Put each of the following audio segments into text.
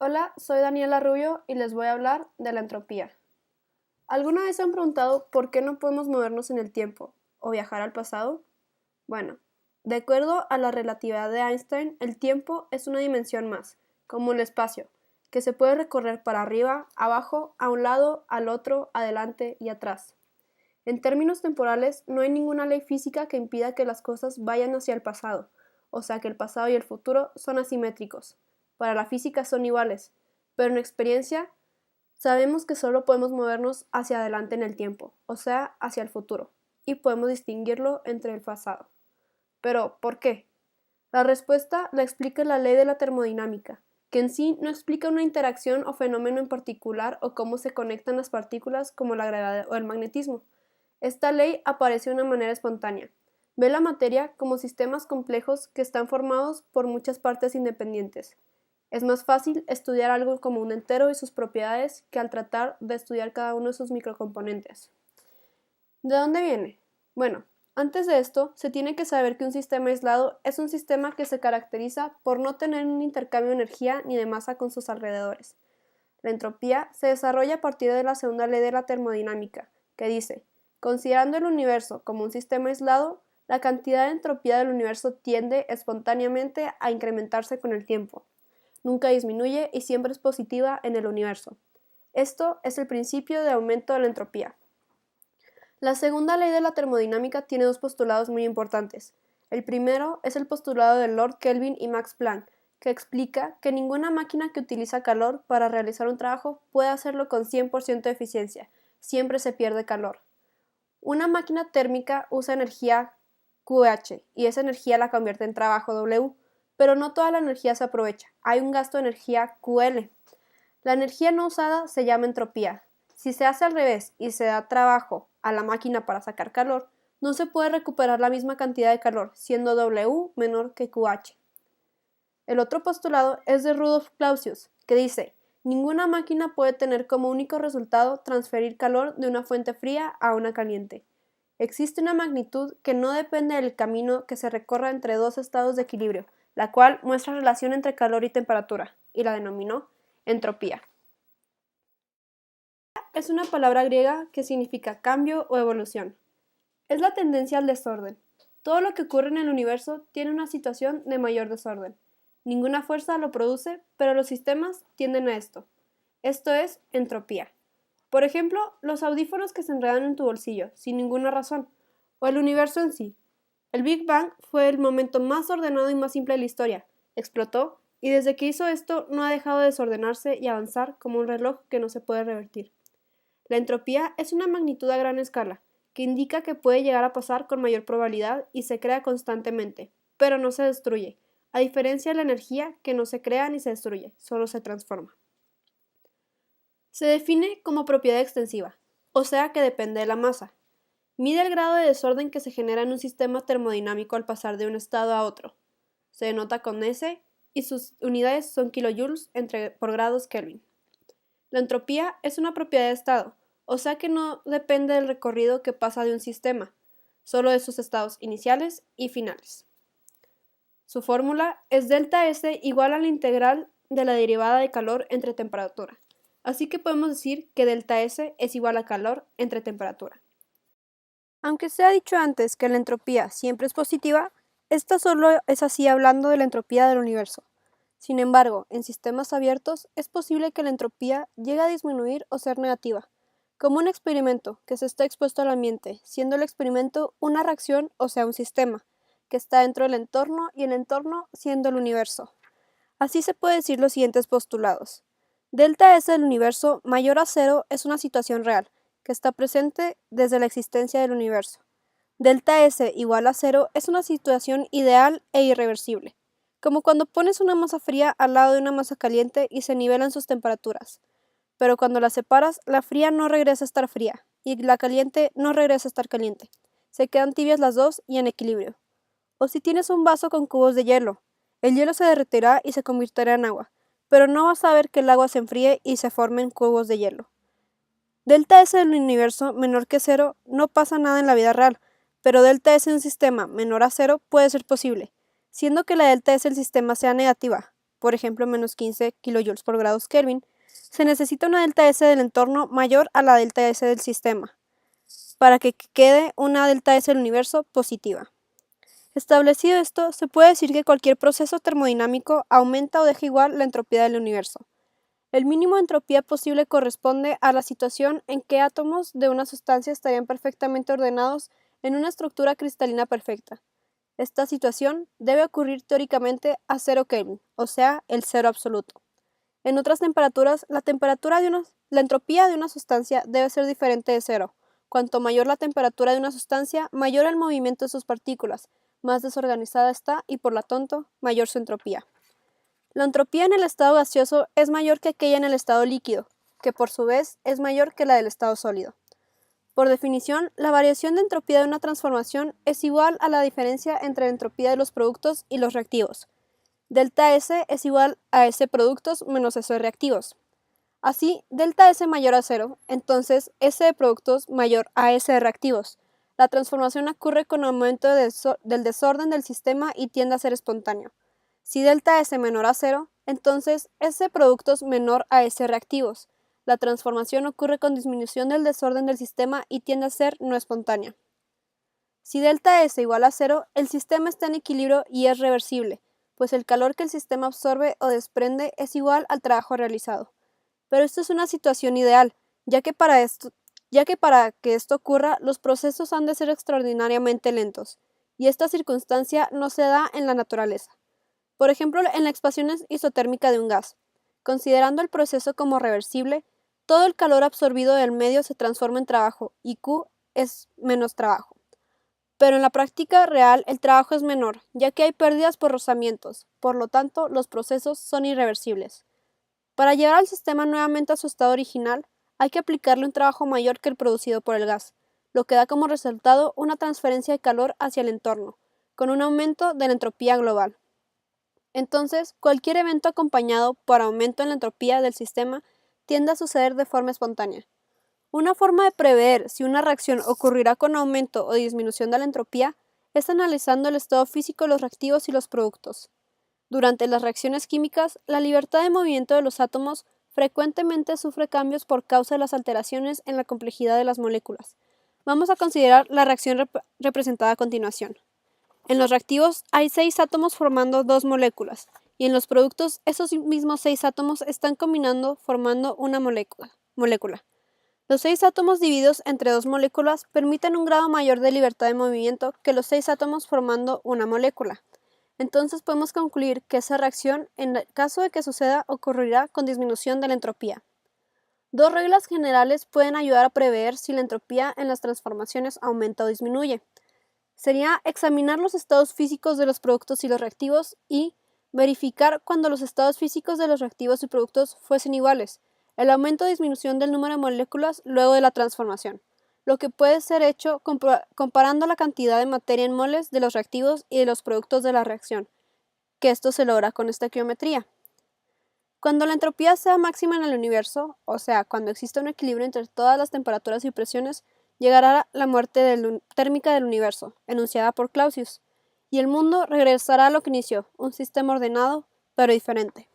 Hola, soy Daniela Rubio y les voy a hablar de la entropía. ¿Alguna vez se han preguntado por qué no podemos movernos en el tiempo o viajar al pasado? Bueno, de acuerdo a la relatividad de Einstein, el tiempo es una dimensión más, como el espacio, que se puede recorrer para arriba, abajo, a un lado, al otro, adelante y atrás. En términos temporales, no hay ninguna ley física que impida que las cosas vayan hacia el pasado, o sea que el pasado y el futuro son asimétricos. Para la física son iguales, pero en experiencia sabemos que solo podemos movernos hacia adelante en el tiempo, o sea, hacia el futuro, y podemos distinguirlo entre el pasado. Pero, ¿por qué? La respuesta la explica la ley de la termodinámica, que en sí no explica una interacción o fenómeno en particular o cómo se conectan las partículas como la gravedad o el magnetismo. Esta ley aparece de una manera espontánea. Ve la materia como sistemas complejos que están formados por muchas partes independientes. Es más fácil estudiar algo como un entero y sus propiedades que al tratar de estudiar cada uno de sus microcomponentes. ¿De dónde viene? Bueno, antes de esto, se tiene que saber que un sistema aislado es un sistema que se caracteriza por no tener un intercambio de energía ni de masa con sus alrededores. La entropía se desarrolla a partir de la segunda ley de la termodinámica, que dice: considerando el universo como un sistema aislado, la cantidad de entropía del universo tiende espontáneamente a incrementarse con el tiempo. Nunca disminuye y siempre es positiva en el universo. Esto es el principio de aumento de la entropía. La segunda ley de la termodinámica tiene dos postulados muy importantes. El primero es el postulado de Lord Kelvin y Max Planck, que explica que ninguna máquina que utiliza calor para realizar un trabajo puede hacerlo con 100% de eficiencia, siempre se pierde calor. Una máquina térmica usa energía QH y esa energía la convierte en trabajo W, pero no toda la energía se aprovecha, hay un gasto de energía QL. La energía no usada se llama entropía. Si se hace al revés y se da trabajo a la máquina para sacar calor, no se puede recuperar la misma cantidad de calor, siendo W menor que QH. El otro postulado es de Rudolf Clausius, que dice: ninguna máquina puede tener como único resultado transferir calor de una fuente fría a una caliente. Existe una magnitud que no depende del camino que se recorra entre dos estados de equilibrio, la cual muestra relación entre calor y temperatura, y la denominó entropía. Es una palabra griega que significa cambio o evolución. Es la tendencia al desorden. Todo lo que ocurre en el universo tiene una situación de mayor desorden. Ninguna fuerza lo produce, pero los sistemas tienden a esto. Esto es entropía. Por ejemplo, los audífonos que se enredan en tu bolsillo, sin ninguna razón, o el universo en sí. El Big Bang fue el momento más ordenado y más simple de la historia. Explotó, y desde que hizo esto no ha dejado de desordenarse y avanzar como un reloj que no se puede revertir. La entropía es una magnitud a gran escala, que indica que puede llegar a pasar con mayor probabilidad y se crea constantemente, pero no se destruye, a diferencia de la energía que no se crea ni se destruye, solo se transforma. Se define como propiedad extensiva, o sea que depende de la masa. Mide el grado de desorden que se genera en un sistema termodinámico al pasar de un estado a otro. Se denota con S y sus unidades son kilojoules por grados Kelvin. La entropía es una propiedad de estado, o sea que no depende del recorrido que pasa de un sistema, solo de sus estados iniciales y finales. Su fórmula es delta S igual a la integral de la derivada de calor entre temperatura. Así que podemos decir que delta S es igual a calor entre temperatura. Aunque se ha dicho antes que la entropía siempre es positiva, esta solo es así hablando de la entropía del universo. Sin embargo, en sistemas abiertos es posible que la entropía llegue a disminuir o ser negativa, como un experimento que se está expuesto al ambiente, siendo el experimento una reacción, o sea, un sistema, que está dentro del entorno y el entorno siendo el universo. Así se puede decir los siguientes postulados. Delta S del universo mayor a cero es una situación real, que está presente desde la existencia del universo. Delta S igual a cero es una situación ideal e irreversible, como cuando pones una masa fría al lado de una masa caliente y se nivelan sus temperaturas. Pero cuando las separas, la fría no regresa a estar fría y la caliente no regresa a estar caliente. Se quedan tibias las dos y en equilibrio. O si tienes un vaso con cubos de hielo, el hielo se derretirá y se convertirá en agua, pero no vas a ver que el agua se enfríe y se formen cubos de hielo. Delta S del universo menor que cero no pasa nada en la vida real, pero delta S en un sistema menor a cero puede ser posible, siendo que la delta S del sistema sea negativa. por ejemplo menos 15 kJ por grados Kelvin, se necesita una delta S del entorno mayor a la delta S del sistema, para que quede una delta S del universo positiva. Establecido esto, se puede decir que cualquier proceso termodinámico aumenta o deja igual la entropía del universo. El mínimo de entropía posible corresponde a la situación en que átomos de una sustancia estarían perfectamente ordenados en una estructura cristalina perfecta. Esta situación debe ocurrir teóricamente a 0 Kelvin, o sea, el cero absoluto. En otras temperaturas, la entropía de una sustancia debe ser diferente de cero. Cuanto mayor la temperatura de una sustancia, mayor el movimiento de sus partículas, más desorganizada está y por lo tanto, mayor su entropía. La entropía en el estado gaseoso es mayor que aquella en el estado líquido, que por su vez es mayor que la del estado sólido. Por definición, la variación de entropía de una transformación es igual a la diferencia entre la entropía de los productos y los reactivos. Delta S es igual a S productos menos S reactivos. Así, delta S mayor a cero, entonces S de productos mayor a S de reactivos. La transformación ocurre con aumento del desorden del sistema y tiende a ser espontáneo. Si delta S menor a cero, entonces S de productos menor a S reactivos. La transformación ocurre con disminución del desorden del sistema y tiende a ser no espontánea. Si delta S igual a cero, el sistema está en equilibrio y es reversible, pues el calor que el sistema absorbe o desprende es igual al trabajo realizado. Pero esto es una situación ideal, ya que para que esto ocurra, los procesos han de ser extraordinariamente lentos, y esta circunstancia no se da en la naturaleza. Por ejemplo, en la expansión isotérmica de un gas. Considerando el proceso como reversible, todo el calor absorbido del medio se transforma en trabajo, y Q es menos trabajo. Pero en la práctica real el trabajo es menor, ya que hay pérdidas por rozamientos, por lo tanto los procesos son irreversibles. Para llevar al sistema nuevamente a su estado original, hay que aplicarle un trabajo mayor que el producido por el gas, lo que da como resultado una transferencia de calor hacia el entorno, con un aumento de la entropía global. Entonces, cualquier evento acompañado por aumento en la entropía del sistema tiende a suceder de forma espontánea. Una forma de prever si una reacción ocurrirá con aumento o disminución de la entropía es analizando el estado físico de los reactivos y los productos. Durante las reacciones químicas, la libertad de movimiento de los átomos frecuentemente sufre cambios por causa de las alteraciones en la complejidad de las moléculas. Vamos a considerar la reacción representada a continuación. En los reactivos hay 6 átomos formando 2 moléculas, y en los productos esos mismos 6 átomos están combinando formando una molécula. Los 6 átomos divididos entre 2 moléculas permiten un grado mayor de libertad de movimiento que los 6 átomos formando una molécula. Entonces podemos concluir que esa reacción, en el caso de que suceda, ocurrirá con disminución de la entropía. Dos reglas generales pueden ayudar a prever si la entropía en las transformaciones aumenta o disminuye. Sería examinar los estados físicos de los productos y los reactivos y verificar cuando los estados físicos de los reactivos y productos fuesen iguales, el aumento o disminución del número de moléculas luego de la transformación, lo que puede ser hecho comparando la cantidad de materia en moles de los reactivos y de los productos de la reacción, que esto se logra con estequiometría. Cuando la entropía sea máxima en el universo, o sea, cuando exista un equilibrio entre todas las temperaturas y presiones, llegará la muerte térmica del universo, enunciada por Clausius, y el mundo regresará a lo que inició, un sistema ordenado, pero diferente.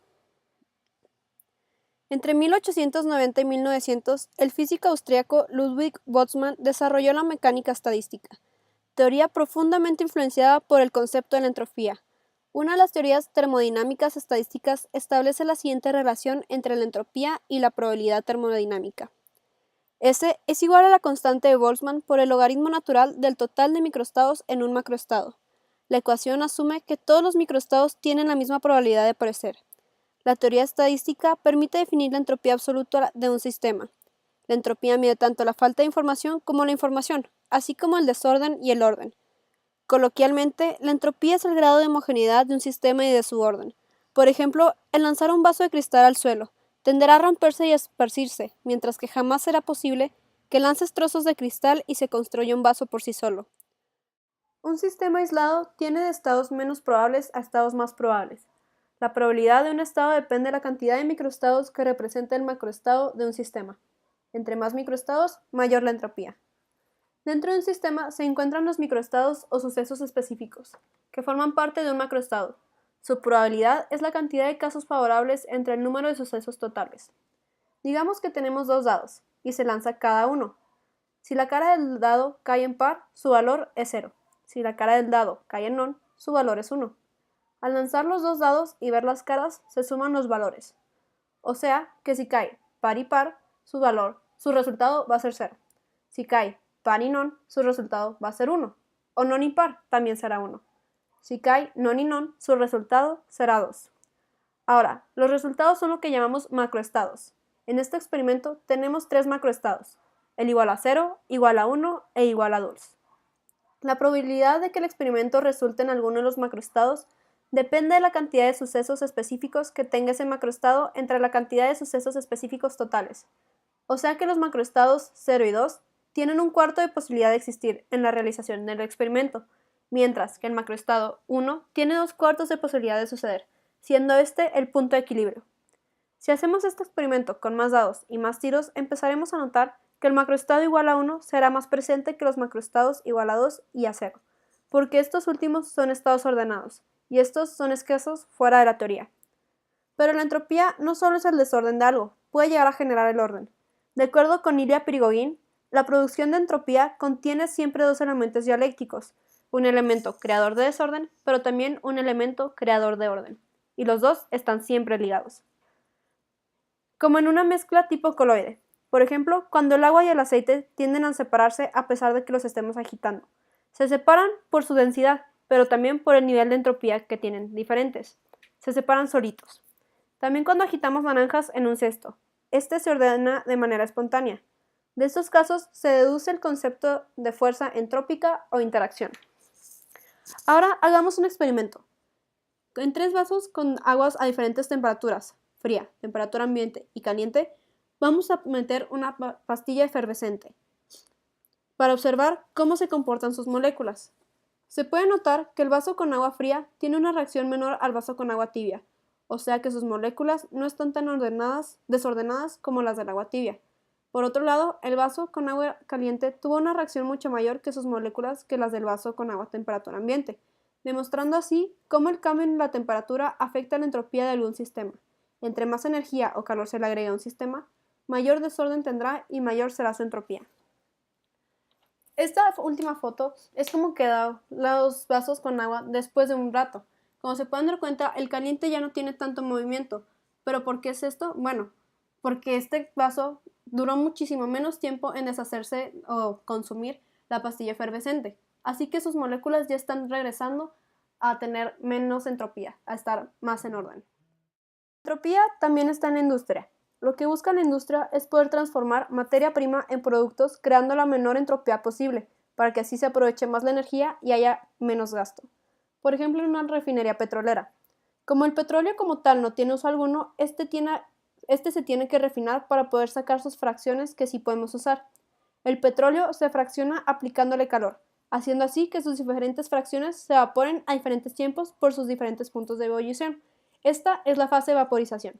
Entre 1890 y 1900, el físico austríaco Ludwig Boltzmann desarrolló la mecánica estadística, teoría profundamente influenciada por el concepto de la entropía. Una de las teorías termodinámicas estadísticas establece la siguiente relación entre la entropía y la probabilidad termodinámica. S es igual a la constante de Boltzmann por el logaritmo natural del total de microestados en un macroestado. La ecuación asume que todos los microestados tienen la misma probabilidad de aparecer. La teoría estadística permite definir la entropía absoluta de un sistema. La entropía mide tanto la falta de información como la información, así como el desorden y el orden. Coloquialmente, la entropía es el grado de homogeneidad de un sistema y de su orden. Por ejemplo, el lanzar un vaso de cristal al suelo tenderá a romperse y a esparcirse, mientras que jamás será posible que lances trozos de cristal y se construya un vaso por sí solo. Un sistema aislado tiene de estados menos probables a estados más probables. La probabilidad de un estado depende de la cantidad de microestados que representa el macroestado de un sistema. Entre más microestados, mayor la entropía. Dentro de un sistema se encuentran los microestados o sucesos específicos, que forman parte de un macroestado. Su probabilidad es la cantidad de casos favorables entre el número de sucesos totales. Digamos que tenemos dos dados, y se lanza cada uno. Si la cara del dado cae en par, su valor es 0. Si la cara del dado cae en non, su valor es 1. Al lanzar los dos dados y ver las caras, se suman los valores. O sea que si cae par y par, su resultado va a ser 0. Si cae par y non, su resultado va a ser 1. O non y par también será 1. Si cae non y non, su resultado será 2. Ahora, los resultados son lo que llamamos macroestados. En este experimento tenemos 3 macroestados, el igual a 0, igual a 1 e igual a 2. La probabilidad de que el experimento resulte en alguno de los macroestados depende de la cantidad de sucesos específicos que tenga ese macroestado entre la cantidad de sucesos específicos totales. O sea que los macroestados 0 y 2 tienen un cuarto de posibilidad de existir en la realización del experimento, mientras que el macroestado 1 tiene 2/4 de posibilidad de suceder, siendo este el punto de equilibrio. Si hacemos este experimento con más dados y más tiros, empezaremos a notar que el macroestado igual a 1 será más presente que los macroestados igual a 2 y a 0, porque estos últimos son estados ordenados, y estos son escasos fuera de la teoría. Pero la entropía no solo es el desorden de algo, puede llegar a generar el orden. De acuerdo con Ilya Prigogine, la producción de entropía contiene siempre dos elementos dialécticos, un elemento creador de desorden, pero también un elemento creador de orden, y los dos están siempre ligados. Como en una mezcla tipo coloide. Por ejemplo, cuando el agua y el aceite tienden a separarse a pesar de que los estemos agitando. Se separan por su densidad, pero también por el nivel de entropía que tienen diferentes. Se separan solitos. También cuando agitamos naranjas en un cesto. Este se ordena de manera espontánea. De estos casos se deduce el concepto de fuerza entrópica o interacción. Ahora hagamos un experimento. En 3 vasos con aguas a diferentes temperaturas, fría, temperatura ambiente y caliente, vamos a meter una pastilla efervescente para observar cómo se comportan sus moléculas. Se puede notar que el vaso con agua fría tiene una reacción menor al vaso con agua tibia, o sea que sus moléculas no están tan desordenadas como las del agua tibia. Por otro lado, el vaso con agua caliente tuvo una reacción mucho mayor que sus moléculas que las del vaso con agua a temperatura ambiente, demostrando así cómo el cambio en la temperatura afecta la entropía de algún sistema. Entre más energía o calor se le agrega a un sistema, mayor desorden tendrá y mayor será su entropía. Esta última foto es como quedan los vasos con agua después de un rato. Como se pueden dar cuenta, el caliente ya no tiene tanto movimiento. ¿Pero por qué es esto? Bueno, porque este vaso duró muchísimo menos tiempo en deshacerse o consumir la pastilla efervescente. Así que sus moléculas ya están regresando a tener menos entropía, a estar más en orden. La entropía también está en la industria. Lo que busca la industria es poder transformar materia prima en productos creando la menor entropía posible, para que así se aproveche más la energía y haya menos gasto. Por ejemplo, en una refinería petrolera. Como el petróleo como tal no tiene uso alguno, este se tiene que refinar para poder sacar sus fracciones que sí podemos usar. El petróleo se fracciona aplicándole calor, haciendo así que sus diferentes fracciones se evaporen a diferentes tiempos por sus diferentes puntos de ebullición. Esta es la fase de vaporización.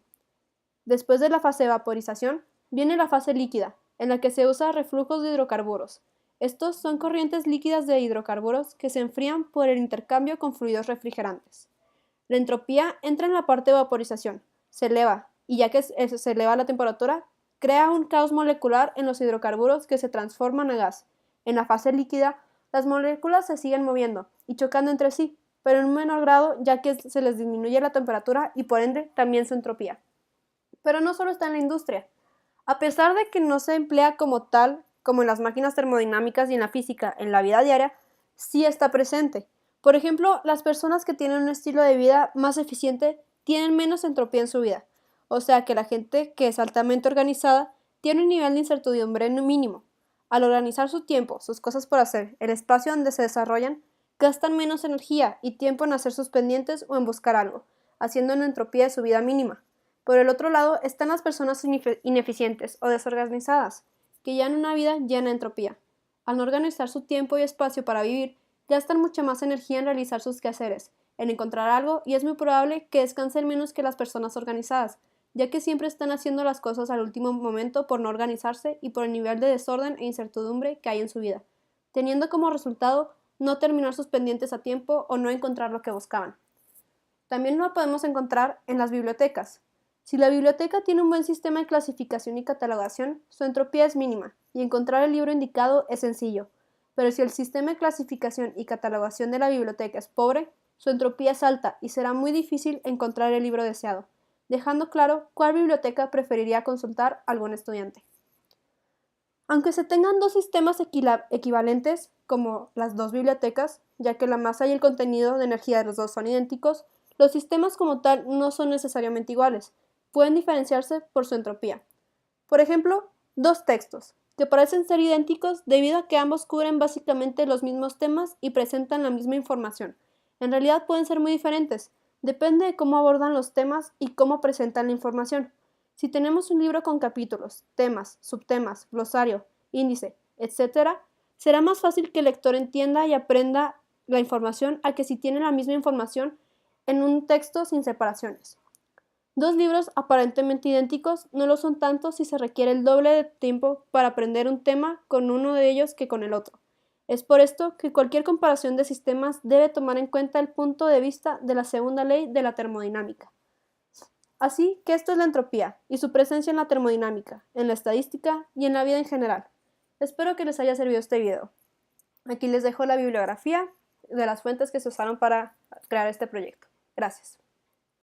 Después de la fase de vaporización, viene la fase líquida, en la que se usa reflujos de hidrocarburos. Estos son corrientes líquidas de hidrocarburos que se enfrían por el intercambio con fluidos refrigerantes. La entropía entra en la parte de vaporización, se eleva, y ya que se eleva la temperatura, crea un caos molecular en los hidrocarburos que se transforman a gas. En la fase líquida, las moléculas se siguen moviendo y chocando entre sí, pero en un menor grado ya que se les disminuye la temperatura y por ende también su entropía. Pero no solo está en la industria. A pesar de que no se emplea como tal, como en las máquinas termodinámicas y en la física, en la vida diaria, sí está presente. Por ejemplo, las personas que tienen un estilo de vida más eficiente tienen menos entropía en su vida. O sea que la gente que es altamente organizada tiene un nivel de incertidumbre mínimo. Al organizar su tiempo, sus cosas por hacer, el espacio donde se desarrollan, gastan menos energía y tiempo en hacer sus pendientes o en buscar algo, haciendo una entropía de su vida mínima. Por el otro lado están las personas ineficientes o desorganizadas, que llevan una vida llena de entropía. Al no organizar su tiempo y espacio para vivir, gastan mucha más energía en realizar sus quehaceres, en encontrar algo, y es muy probable que descansen menos que las personas organizadas, ya que siempre están haciendo las cosas al último momento por no organizarse y por el nivel de desorden e incertidumbre que hay en su vida, teniendo como resultado no terminar sus pendientes a tiempo o no encontrar lo que buscaban. También lo podemos encontrar en las bibliotecas. Si la biblioteca tiene un buen sistema de clasificación y catalogación, su entropía es mínima y encontrar el libro indicado es sencillo. Pero si el sistema de clasificación y catalogación de la biblioteca es pobre, su entropía es alta y será muy difícil encontrar el libro deseado, dejando claro cuál biblioteca preferiría consultar algún estudiante. Aunque se tengan dos sistemas equivalentes, como las dos bibliotecas, ya que la masa y el contenido de energía de los dos son idénticos, los sistemas como tal no son necesariamente iguales, pueden diferenciarse por su entropía. Por ejemplo, dos textos, que parecen ser idénticos debido a que ambos cubren básicamente los mismos temas y presentan la misma información. En realidad pueden ser muy diferentes, depende de cómo abordan los temas y cómo presentan la información. Si tenemos un libro con capítulos, temas, subtemas, glosario, índice, etc., será más fácil que el lector entienda y aprenda la información a que si tiene la misma información en un texto sin separaciones. Dos libros aparentemente idénticos no lo son tanto si se requiere el doble de tiempo para aprender un tema con uno de ellos que con el otro. Es por esto que cualquier comparación de sistemas debe tomar en cuenta el punto de vista de la segunda ley de la termodinámica. Así que esto es la entropía y su presencia en la termodinámica, en la estadística y en la vida en general. Espero que les haya servido este video. Aquí les dejo la bibliografía de las fuentes que se usaron para crear este proyecto. Gracias.